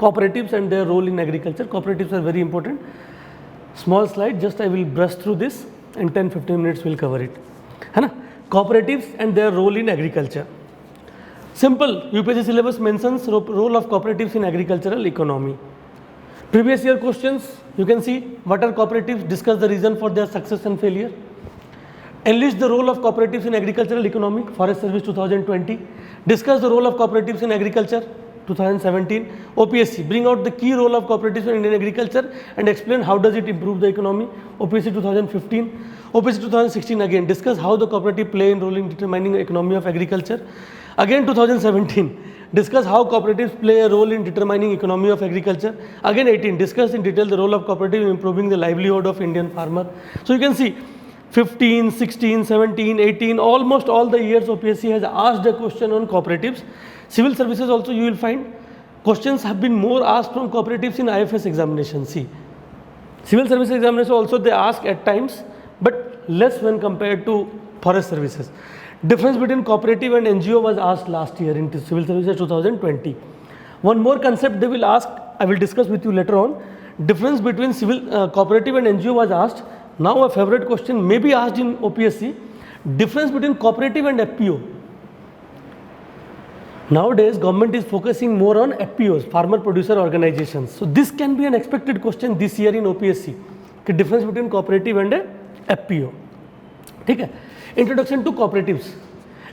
cooperatives and their role in agriculture. Cooperatives are very important. Small slide, just I will brush through this, in 10-15 minutes we'll cover it. है ना? Cooperatives and their role in agriculture. Simple, UPSC syllabus mentions role of cooperatives in agricultural economy. Previous year questions, you can see what are cooperatives, discuss the reason for their success and failure. Enlist the role of cooperatives in agricultural economy, Forest Service 2020. Discuss the role of cooperatives in agriculture, 2017. OPSC, bring out the key role of cooperatives in Indian agriculture and explain how does it improve the economy, OPSC 2015. OPSC 2016 again, discuss how the cooperative play a role in determining the economy of agriculture. Again 2017, discuss how cooperatives play a role in determining economy of agriculture. Again 18, discuss in detail the role of cooperative in improving the livelihood of Indian farmer. So you can see 15, 16, 17, 18, almost all the years OPSC has asked a question on cooperatives. Civil services also you will find questions have been more asked from cooperatives in IFS examination. See, civil services examination also they ask at times, but less when compared to forest services. Difference between cooperative and NGO was asked last year in civil services 2020. One more concept they will ask, I will discuss with you later on. Difference between cooperative and NGO was asked. Now a favorite question may be asked in OPSC, difference between cooperative and FPO. Nowadays government is focusing more on FPOs, farmer producer organizations. So this can be an expected question this year in OPSC, the difference between cooperative and a FPO. Okay? Introduction to cooperatives.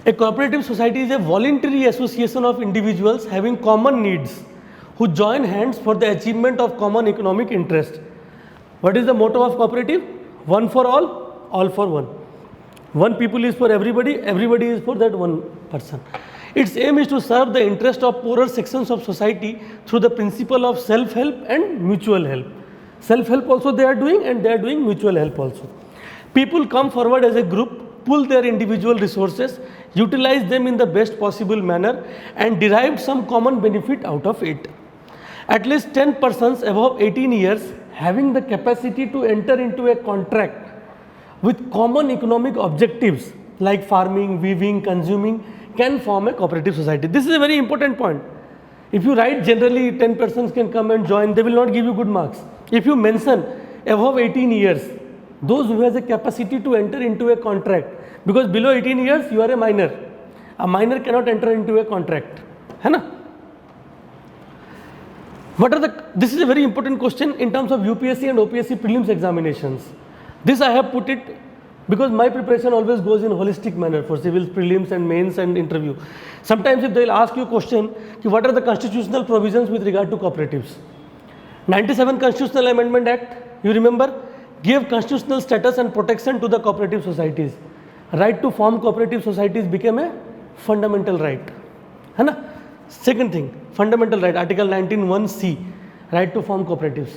A cooperative society is a voluntary association of individuals having common needs who join hands for the achievement of common economic interest. What is the motto of cooperative? One for all for one. One people is for everybody, everybody is for that one person. Its aim is to serve the interest of poorer sections of society through the principle of self-help and mutual help. Self-help also they are doing and they are doing mutual help also. People come forward as a group, pull their individual resources, utilize them in the best possible manner and derive some common benefit out of it. At least 10 persons above 18 years having the capacity to enter into a contract with common economic objectives like farming, weaving, consuming can form a cooperative society. This is a very important point. If you write generally 10 persons can come and join, they will not give you good marks. If you mention above 18 years, those who has a capacity to enter into a contract, because below 18 years you are a minor. A minor cannot enter into a contract. है ना? This is a very important question in terms of UPSC and OPSC prelims examinations. This I have put it because my preparation always goes in holistic manner for civil prelims and mains and interview. Sometimes if they will ask you a question, what are the constitutional provisions with regard to cooperatives? 97 Constitutional Amendment Act, you remember, gave constitutional status and protection to the cooperative societies. Right to form cooperative societies became a fundamental right. है ना? Second thing, fundamental right, Article 19(1)(c), right to form cooperatives.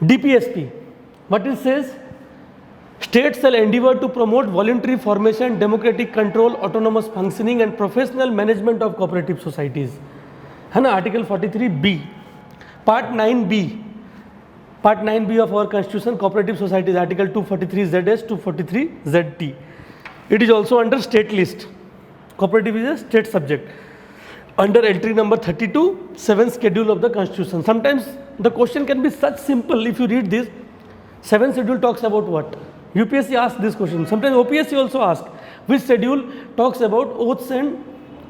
DPSP, what it says? States shall endeavour to promote voluntary formation, democratic control, autonomous functioning and professional management of cooperative societies. है ना? Article 43(b). Part 9(b). Part 9(b) of our constitution, cooperative societies, Article 243(zs), 243(zt). It is also under state list. Cooperative is a state subject. Under entry number 32, 7th schedule of the constitution. Sometimes the question can be such simple if you read this. 7th schedule talks about what? UPSC asks this question. Sometimes OPSC also asks which schedule talks about oaths and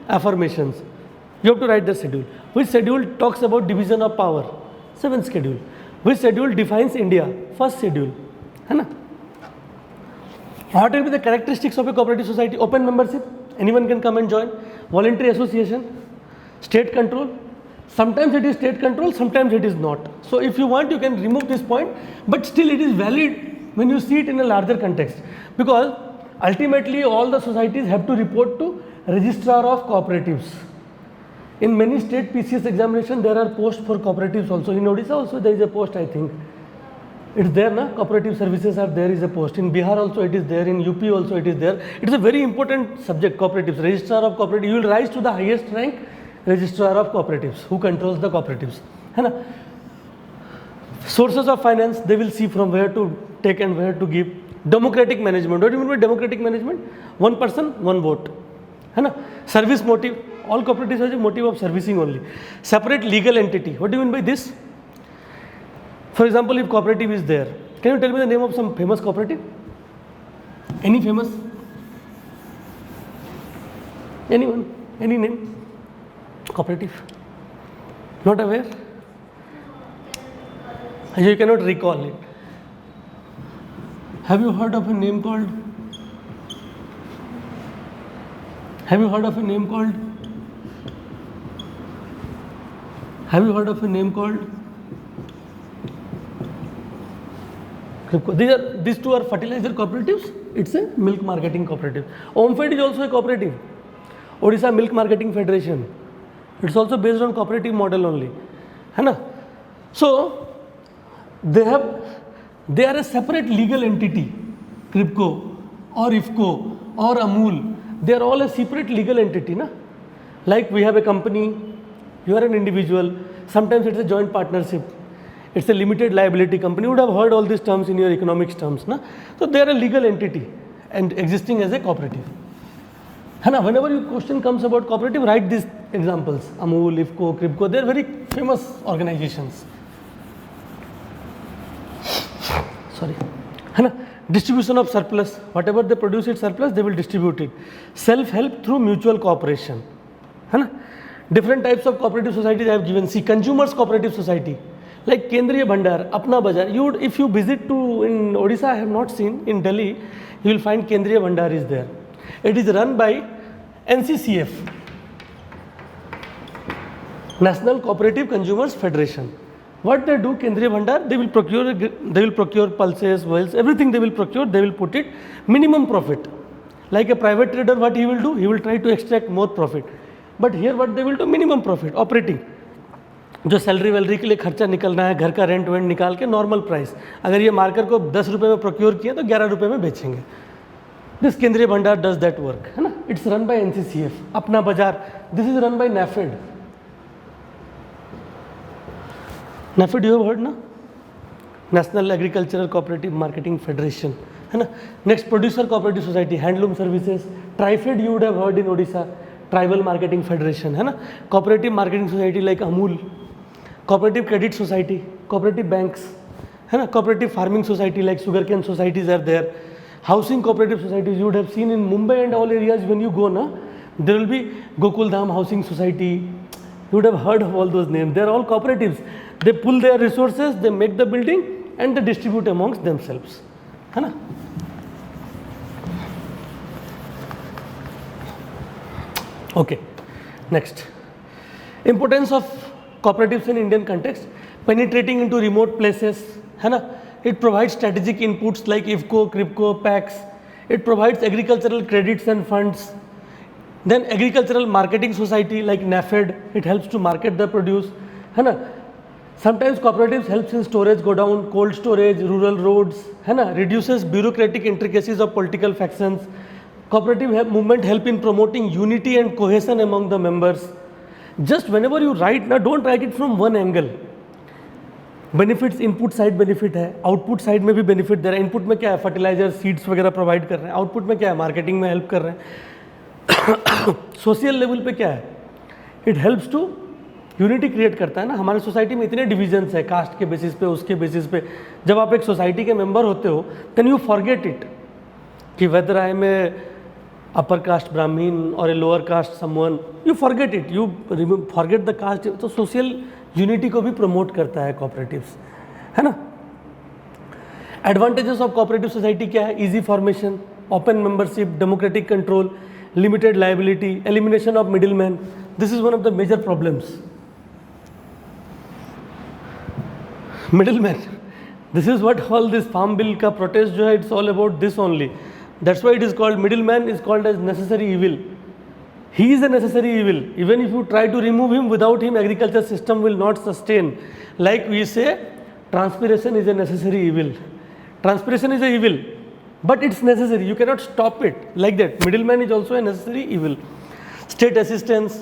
affirmations. You have to write the schedule. Which schedule talks about division of power? 7th schedule. Which schedule defines India? 1st schedule. है ना? What will be the characteristics of a cooperative society? Open membership. Anyone can come and join. Voluntary association. State control. Sometimes it is state control, sometimes it is not. So if you want, you can remove this point, but still it is valid when you see it in a larger context, because ultimately all the societies have to report to registrar of cooperatives. In many state PCS examination there are posts for cooperatives also. In Odisha also there is a post, I think. It's there, na? Cooperative services are there is a post. In Bihar also it is there, in UP also it is there. It is a very important subject, cooperatives, registrar of cooperatives. You will rise to the highest rank, registrar of cooperatives, who controls the cooperatives. है ना? Sources of finance, they will see from where to take and where to give. Democratic management. What do you mean by democratic management? One person, one vote. है ना? Service motive. all cooperatives have a motive of servicing only. Separate legal entity. What do you mean by this? For example, if cooperative is there, can you tell me the name of some famous cooperative? Any famous? Anyone? Any name? Cooperative? Not aware? You cannot recall it. Have you heard of a name called? Have you heard of a name called? Have you heard of a name called? These two are fertilizer cooperatives. It's a milk marketing cooperative. OMFED is also a cooperative. Odisha Milk Marketing Federation. It's also based on cooperative model only. है ना? So they are a separate legal entity. CRIPCO or IFCO or Amul. They are all a separate legal entity. Na? Like we have a company, you are an individual. Sometimes it's a joint partnership. It's a limited liability company. You would have heard all these terms in your economics terms. Na? So they are a legal entity and existing as a cooperative. Whenever your question comes about cooperative, write these examples. Amul, IFCO, CRIPCO, they are very famous organizations. Sorry. Distribution of surplus. Whatever they produce it surplus, they will distribute it. Self-help through mutual cooperation. Different types of cooperative societies I have given. See, consumers cooperative society. Like Kendriya Bhandar, Apna Bazaar. If you visit to in Odisha, I have not seen. In Delhi, you will find Kendriya Bhandar is there. It is run by NCCF, National Cooperative Consumers Federation. What they do, Kendriya Bhandar, they will procure pulses, oils, everything they will procure, they will put it minimum profit. Like a private trader, what he will do? He will try to extract more profit. But here what they will do? Minimum profit, operating. जो salary वैलरी के लिए खर्चा निकलना है, घर का rent went निकाल के नॉर्मल प्राइस. अगर ये मार्कर को 10 रुपये में प्रोक्योर किया तो 11 रुपये में बेचेंगे. This Kendriya Bhandar does that work. है ना? It's run by NCCF. Apna Bazaar. This is run by NAFED. NAFED you have heard na? National Agricultural Cooperative Marketing Federation. है ना? Next, Producer Cooperative Society, Handloom Services. TriFed you would have heard in Odisha. Tribal Marketing Federation. है ना? Cooperative Marketing Society like Amul. Cooperative Credit Society. Cooperative Banks. है ना? Cooperative Farming Society like Sugarcane Societies are there. Housing cooperative societies you would have seen in Mumbai and all areas when you go na, there will be Gokul Dham Housing Society. You would have heard of all those names. They are all cooperatives. They pull their resources, they make the building and they distribute amongst themselves. है ना? Okay. Next. Importance of cooperatives in Indian context. Penetrating into remote places. है ना? It provides strategic inputs like IFCO, CRIPCO, PACS. It provides agricultural credits and funds. Then agricultural marketing society like NAFED, it helps to market the produce. है ना? Sometimes cooperatives helps in storage go down, cold storage, rural roads. है ना? Reduces bureaucratic intricacies of political factions. Cooperative movement help in promoting unity and cohesion among the members. Just whenever you write, now don't write it from one angle. Benefits input side benefit है, output side में भी benefit दे रहा है. Input में क्या है? Fertiliser, seeds वगैरह provide कर रहे हैं. आउटपुट में क्या है? मार्केटिंग में हेल्प कर रहे हैं. सोशल लेवल पे क्या है? It helps to unity create करता है ना. हमारे सोसाइटी में इतने डिविजन्स है, कास्ट के बेसिस पे, उसके बेसिस पे. जब आप एक सोसाइटी के मेंबर होते हो देन यू फॉरगेट इट कि वेदर आई में अपर कास्ट ब्राह्मीण और a lower caste someone, you forget it, you forget the caste. तो सोशल यूनिटी को भी प्रमोट करता है कोऑपरेटिव्स, है ना. एडवांटेजेस ऑफ कोऑपरेटिव सोसाइटी क्या है? Easy formation, open membership, democratic control, limited liability, elimination of middle man. This is one of the major problems. Middle man, this is what all this farm bill का protest जो है, it's all about this only. That's why it is called middle man is called as necessary evil. He is a necessary evil. Even if you try to remove him, without him agriculture system will not sustain. Like we say, transpiration is a necessary evil. Transpiration is a evil, but it's necessary. You cannot stop it like that. Middleman is also a necessary evil. State assistance.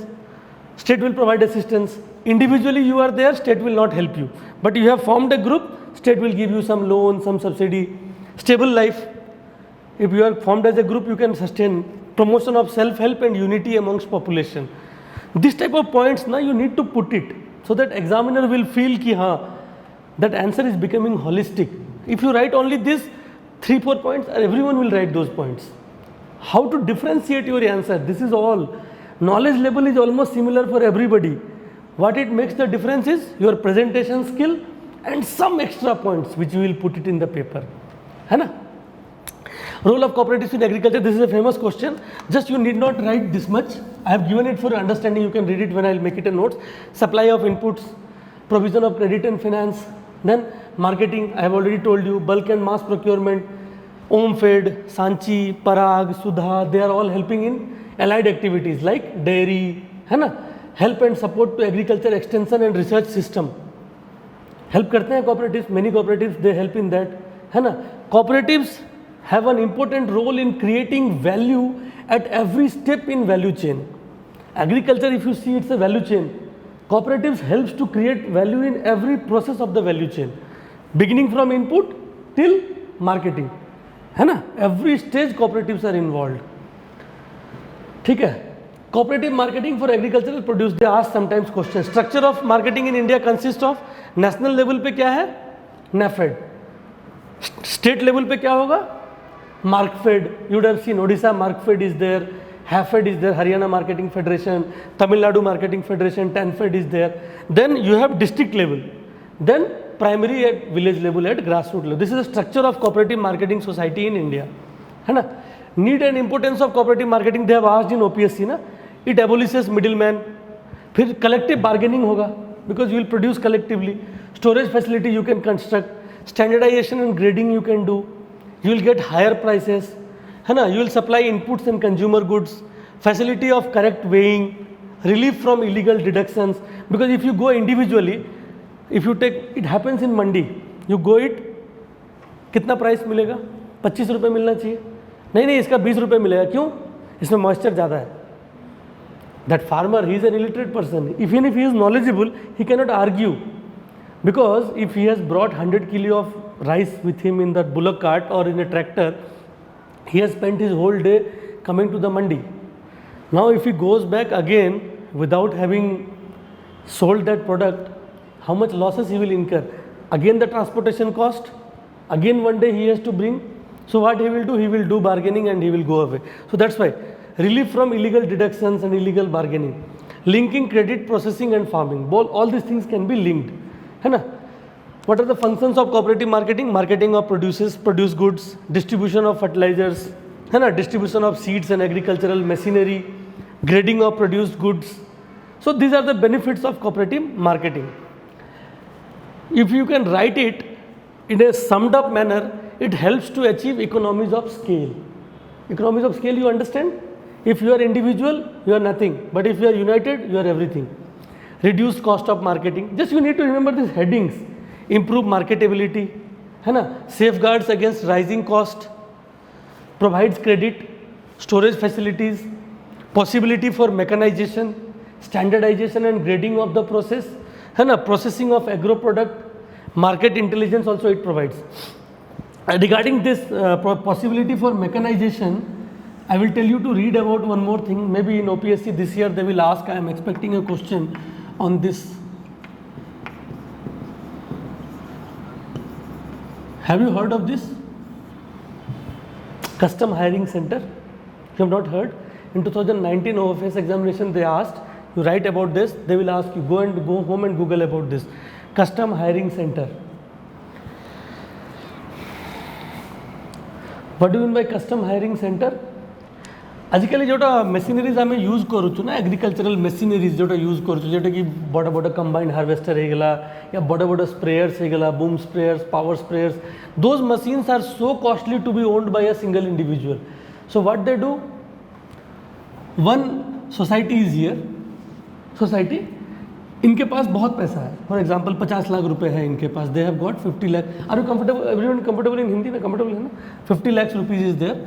State will provide assistance. Individually you are there, state will not help you. But you have formed a group, state will give you some loan, some subsidy. Stable life. If you are formed as a group, you can sustain. Promotion of self-help and unity amongst population. This type of points now you need to put it so that examiner will feel ki हाँ that answer is becoming holistic. If you write only this 3-4 points, everyone will write those points. How to differentiate your answer? This is all. Knowledge level is almost similar for everybody. What it makes the difference is your presentation skill and some extra points which you will put it in the paper. है ना? Role of cooperatives in agriculture. This is a famous question. Just you need not write this much. I have given it for your understanding. You can read it when I will make it a notes. Supply of inputs, provision of credit and finance. Then marketing. I have already told you. Bulk and mass procurement. OMFED, Sanchi, Parag, Sudha. They are all helping in allied activities like dairy. है ना? Help and support to agriculture extension and research system. Help करते हैं cooperatives. Many cooperatives they help in that. है ना? Cooperatives have an important role in creating value at every step in value chain. Agriculture, if you see, it's a value chain. Cooperatives helps to create value in every process of the value chain, beginning from input till marketing. है ना? Every stage cooperatives are involved. ठीक है? Cooperative marketing for agricultural produce. They ask sometimes questions. Structure of marketing in India consists of national level पे क्या है? NAFED. State level पे क्या होगा? Markfed. You would have seen Odisha Markfed is there, HAFED is there, Haryana Marketing Federation, Tamil Nadu Marketing Federation, TANFED is there. Then you have district level. Then primary at village level, at grassroots level. This is the structure of cooperative marketing society in India. है ना? Need and importance of cooperative marketing they have asked in OPSC ना. It abolishes middleman. फिर collective bargaining होगा because you will produce collectively. Storage facility you can construct. Standardization and grading you can do. You will get higher prices, है ना? You will supply inputs and consumer goods, facility of correct weighing, relief from illegal deductions. Because if you go individually, if you take, it happens in mandi, you go it, कितना price मिलेगा? 25 रुपये मिलना चाहिए. नहीं इसका 20 रुपये मिलेगा. क्यों? इसमें मॉइस्चर ज़्यादा है. That farmer, he is an illiterate person. Even if he is knowledgeable, he cannot argue. Because if he has brought 100 kilo of rice with him in that bullock cart or in a tractor, he has spent his whole day coming to the mandi. Now if he goes back again without having sold that product, how much losses he will incur? Again the transportation cost, again one day he has to bring. So what he will do? He will do bargaining and he will go away. So that's why relief from illegal deductions and illegal bargaining. Linking credit processing and farming. All these things can be linked. है ना? What are the functions of cooperative marketing? Marketing of produced goods, distribution of fertilizers, है ना? Distribution of seeds and agricultural machinery, grading of produced goods. So these are the benefits of cooperative marketing. If you can write it in a summed up manner, it helps to achieve economies of scale. Economies of scale, you understand? If you are individual, you are nothing. But if you are united, you are everything. Reduced cost of marketing. Just you need to remember these headings. Improve marketability, है ना? Safeguards against rising cost. Provides credit, storage facilities, possibility for mechanization, standardization and grading of the process, है ना? Processing of agro product, market intelligence also it provides. Regarding this possibility for mechanization, I will tell you to read about one more thing. Maybe in OPSC this year they will ask. I am expecting a question on this. Have you heard of this? Custom Hiring Center? You have not heard? In 2019 OFS examination they asked, you write about this, they will ask you, go home and Google about this. Custom Hiring Center. What do you mean by custom hiring center? आजिकल जोटा मेसिनरीज आम use करूँ ना agricultural मेसिनरीज जोटा use करूँ जोटा कि बड़ बड़ कंबाइंड हार्वेस्टर हो गला या बड़ बड़ स्प्रेयर्स हो गला boom sprayers power sprayers those machines are so costly to be owned by a single individual so what they do one society is here society इनके पास बहुत पैसा है फॉर एग्जांपल 50 लाख रुपए है इनके पास they have got 50 lakh are you comfortable everyone comfortable in Hindi में कंफर्टेबल है ना 50 lakhs rupees is there.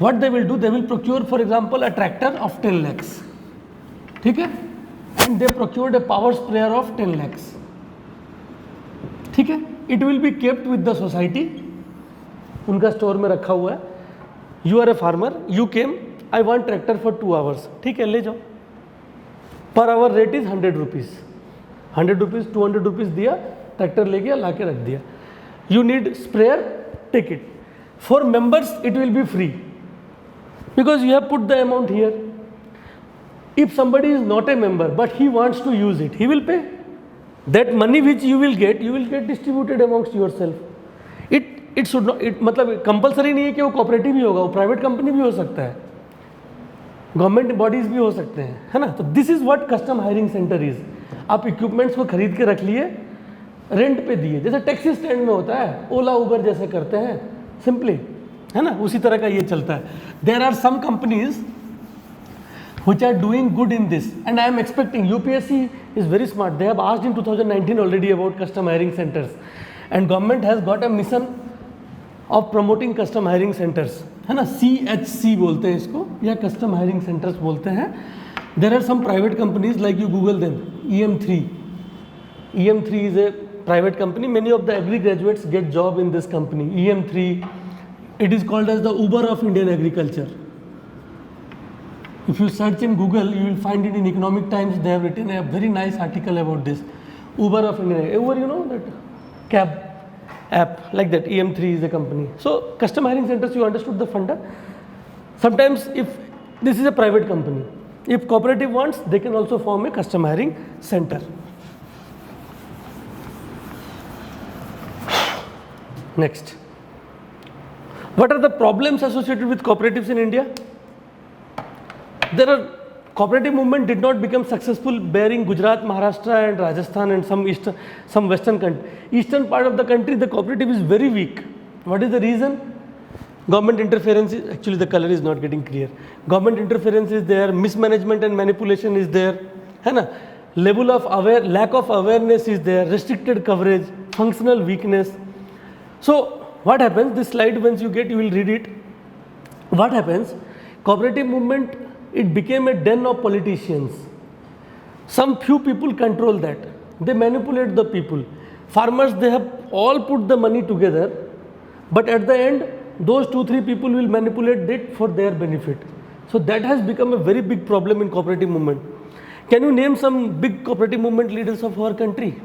What they will do, they will procure for example a tractor of 10 lakhs, ठीक है, and they procured a power sprayer of 10 lakhs, ठीक है. It will be kept with the society, उनका store में रखा हुआ है. You are a farmer, you came, I want tractor for 2 hours, ठीक है, ले जाओ. Per hour rate is 100 rupees, 100 rupees 200 rupees दिया, ट्रैक्टर ले गया, ला के रख दिया. You need sprayer, take it. For members it will be free because you have put the amount here. If somebody is not a member but he wants to use it, he will pay. That money which you will get distributed amongst yourself. It should not, मतलब compulsory नहीं है कि वो cooperative ही होगा, वो private company भी हो सकता है, गवर्नमेंट बॉडीज भी हो सकते हैं, है ना. तो this is what custom hiring centre is. आप इक्विपमेंट्स को खरीद के रख लिए, रेंट पे दिए, जैसे टैक्सी स्टैंड में होता है, ओला उबर जैसे करते हैं सिंपली, है ना, उसी तरह का ये चलता है. There are some companies which are doing good in this, and I am expecting UPSC is very smart. They have asked in 2019 already about custom hiring centers, and government has got a mission of promoting custom hiring centers, है ना. CHC बोलते हैं इसको, या custom hiring centers बोलते हैं. There are some private companies, like you Google them, EM3. EM3 is a private company. Many of the agri graduates get job in this company. EM3, it is called as the Uber of Indian agriculture. If you search in Google, you will find it in Economic Times. They have written a very nice article about this. Uber of India. Uber, you know, that cab app, like that. EM3 is the company. So, custom hiring centers, you understood the funda. Sometimes, if this is a private company, if cooperative wants, they can also form a custom hiring center. Next. What are the problems associated with cooperatives in India? There are cooperative movement did not become successful bearing Gujarat, Maharashtra and Rajasthan and some western country. Eastern part of the country, the cooperative is very weak. What is the reason? Government interference is, actually the color is not getting clear. Government interference is there, mismanagement and manipulation is there, है ना. Level of lack of awareness is there, restricted coverage, functional weakness. So what happens? This slide, once you get, you will read it. What happens? Cooperative movement, it became a den of politicians. Some few people control that. They manipulate the people. Farmers, they have all put the money together, but at the end, those 2-3 people will manipulate it for their benefit. So that has become a very big problem in cooperative movement. Can you name some big cooperative movement leaders of our country?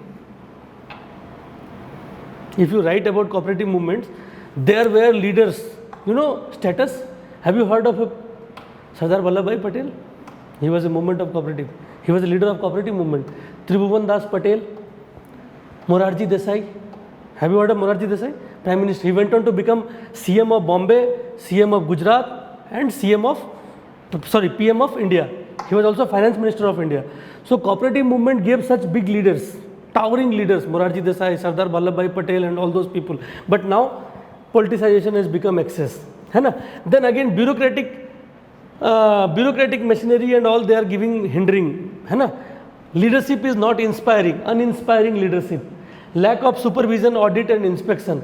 If you write about cooperative movements, there were leaders, you know, status. Have you heard of Sardar Vallabhbhai Patel? He was a movement of cooperative. He was a leader of cooperative movement. Tribhuvan Das Patel, Morarji Desai. Have you heard of Morarji Desai? Prime Minister. He went on to become CM of Bombay, CM of Gujarat, and PM of India. He was also Finance Minister of India. So cooperative movement gave such big leaders, towering leaders, Morarji Desai, Sardar Vallabhbhai Patel, and all those people. But now politicization has become excess. है ना? Then again bureaucratic machinery and all, they are hindering, है ना. Leadership is not inspiring, uninspiring leadership. Lack of supervision, audit and inspection.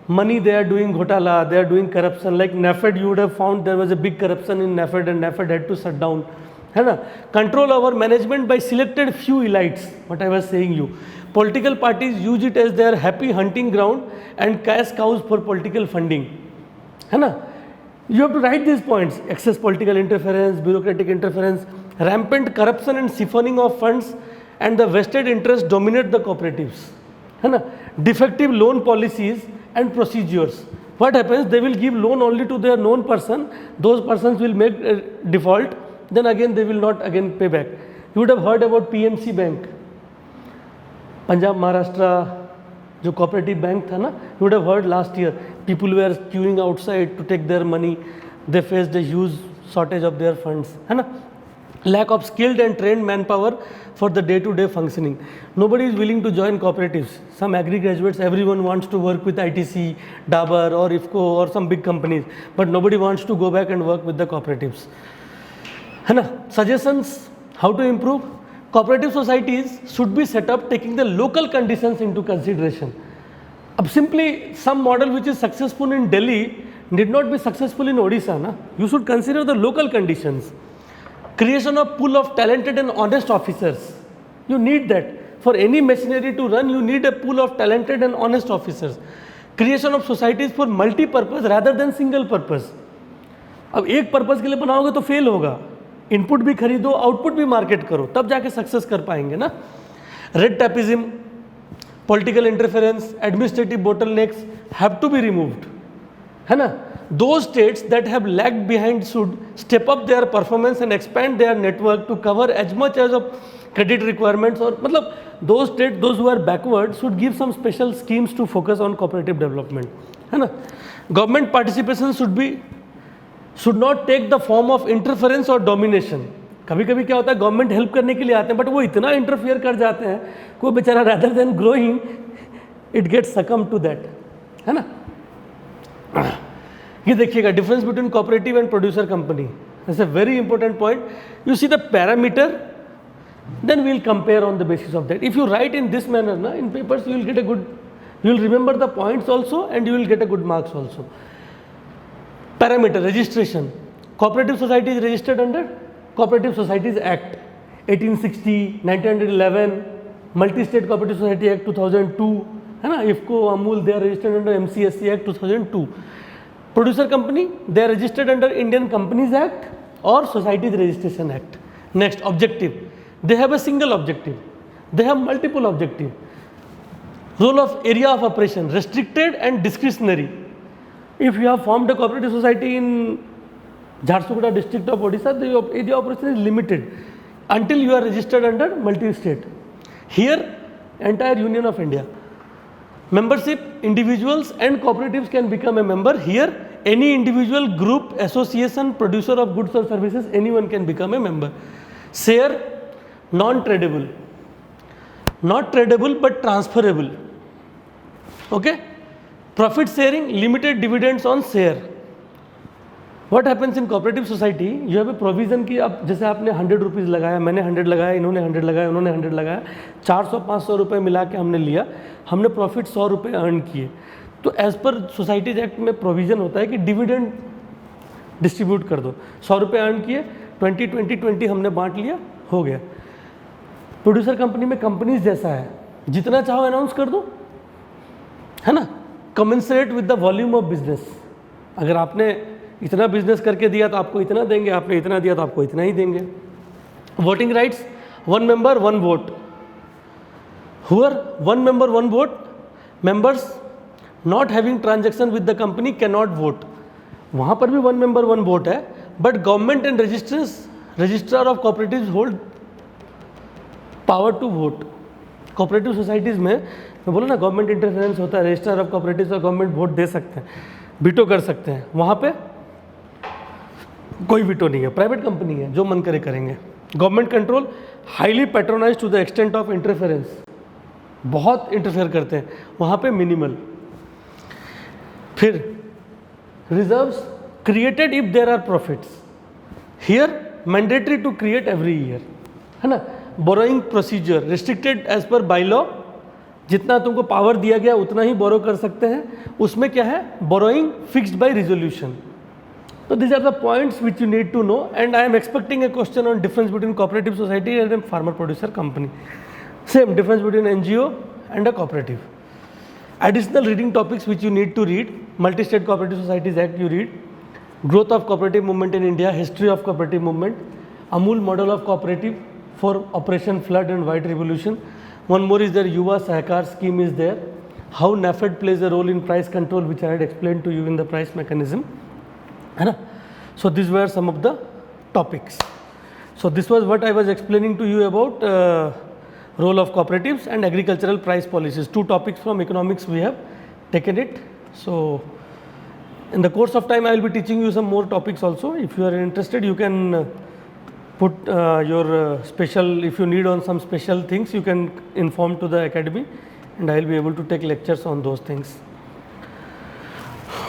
Money, they are doing ghotala, they are doing corruption. Like NAFED, you would have found there was a big corruption in NAFED, and NAFED had to shut down, है ना. Control over management by selected few elites. What I was saying you. Political parties use it as their happy hunting ground and cash cows for political funding, है ना. You have to write these points: excess political interference, bureaucratic interference, rampant corruption and siphoning of funds, and the vested interests dominate the cooperatives, है ना. Defective loan policies and procedures. What happens? They will give loan only to their known person. Those persons will make a default. Then again they will not again pay back. You would have heard about PMC Bank, Punjab Maharashtra, जो cooperative bank था ना. You would have heard last year people were queuing outside to take their money. They faced a huge shortage of their funds, है ना. Lack of skilled and trained manpower for the day-to-day functioning. Nobody is willing to join cooperatives. Some agri graduates, everyone wants to work with ITC, Dabur or IFCO or some big companies, but nobody wants to go back and work with the cooperatives, है ना. Suggestions how to improve? Cooperative societies should be set up taking the local conditions into consideration. अब simply some model which is successful in Delhi did not be successful in Odisha, na. You should consider the local conditions. Creation of pool of talented and honest officers. You need that. For any machinery to run, you need a pool of talented and honest officers. Creation of societies for multi-purpose rather than single purpose. अब एक purpose के लिए बनाओगे तो fail होगा, input भी खरीदो, output भी मार्केट करो, तब जाके सक्सेस कर पाएंगे ना। Red tapism, political interference, administrative bottlenecks have to be removed, है ना। Those states that have lagged behind should step up their performance and expand their network to cover as much as of credit requirements, और मतलब those states, those who are backward should give some special schemes to focus on cooperative development, है ना। Government participation should not take the form of interference or domination. कभी कभी क्या होता है, government help करने के लिए आते हैं बट वो इतना इंटरफियर कर जाते हैं, कोई बेचारा rather than growing it gets succumb to that, है ना। ये देखिएगा difference between cooperative and producer company, it's a very important point. You see the parameter, then we will compare on the basis of that. If you write in this manner na, in papers, you will get a good, you will remember the points also and you will get a good marks also. Parameter registration, cooperative society is registered under Cooperative Societies Act 1860, 1911, Multi-State Cooperative Society Act 2002, है ना. IFCO, Amul, they are registered under MCSC Act 2002. Producer company, they are registered under Indian Companies Act or Societies Registration Act. Next, objective. They have a single objective, they have multiple objectives. Role of area of operation, restricted and discretionary. If you have formed a cooperative society in Jharsuguda district of Odisha, the area of operation is limited until you are registered under multi-state. Here, entire Union of India. Membership, individuals and cooperatives can become a member. Here, any individual, group, association, producer of goods or services, anyone can become a member. Share, non-tradable, not tradable but transferable. Okay. Profit sharing, limited dividends on share. What happens in cooperative society? You have a provision कि अब जैसे आपने 100 rupees लगाया, मैंने 100 लगाया, इन्होंने 100 लगाया, उन्होंने 100 लगाया, 400-500 रुपये मिला के हमने लिया, हमने प्रॉफिट 100 रुपये अर्न किए. तो एज पर सोसाइटीज एक्ट में प्रोविज़न होता है कि डिविडेंड डिस्ट्रीब्यूट कर दो. 100 रुपये अर्न किए, 20 हमने बांट लिया, हो गया. प्रोड्यूसर कंपनी में कंपनीज जैसा है, जितना चाहो अनाउंस कर दो, है ना. Commensurate with the volume of business. अगर आपने इतना बिजनेस करके दिया तो आपको इतना देंगे, आपने इतना दिया तो आपको इतना ही देंगे. Voting rights, 1 member 1 vote. Here 1 member 1 vote. Members not having transaction with the company cannot vote. वहाँ पर भी 1 member 1 vote है, but government and registrar of cooperatives hold power to vote. Cooperative societies में मैं बोला ना, गवर्नमेंट इंटरफेरेंस होता है, रजिस्ट्रार ऑफ कोऑपरेटिव्स और गवर्नमेंट वोट दे सकते हैं, वीटो कर सकते हैं. वहाँ पे कोई वीटो नहीं है, प्राइवेट कंपनी है, जो मन करे करेंगे. Government control, highly patronize to the extent of interference, बहुत इंटरफेयर करते हैं, वहाँ पे मिनिमल. फिर reserves, created if there are profits. Here mandatory to create every year, है ना. Borrowing procedure, restricted as per by law, जितना तुमको पावर दिया गया उतना ही बोरो कर सकते हैं. उसमें क्या है, बोरोइंग फिक्स्ड बाय रिजोल्यूशन. तो this are the points which you need to know, and I am expecting a question on difference between cooperative society and a farmer producer company. Same difference between NGO and a cooperative. Additional reading topics which you need to read: Multi-State Cooperative Societies Act you read, Growth of Cooperative Movement in India, History of Cooperative Movement, Amul Model of Cooperative for Operation Flood and White Revolution. One more is there, Yuva Sahakar scheme is there, how NAFED plays a role in price control, which I had explained to you in the price mechanism, है ना. So these were some of the topics. So this was what I was explaining to you about role of cooperatives and agricultural price policies. 2 topics from economics we have taken it. So in the course of time I will be teaching you some more topics also. If you are interested, you can put your special, if you need on some special things, you can inform to the academy and I will be able to take lectures on those things.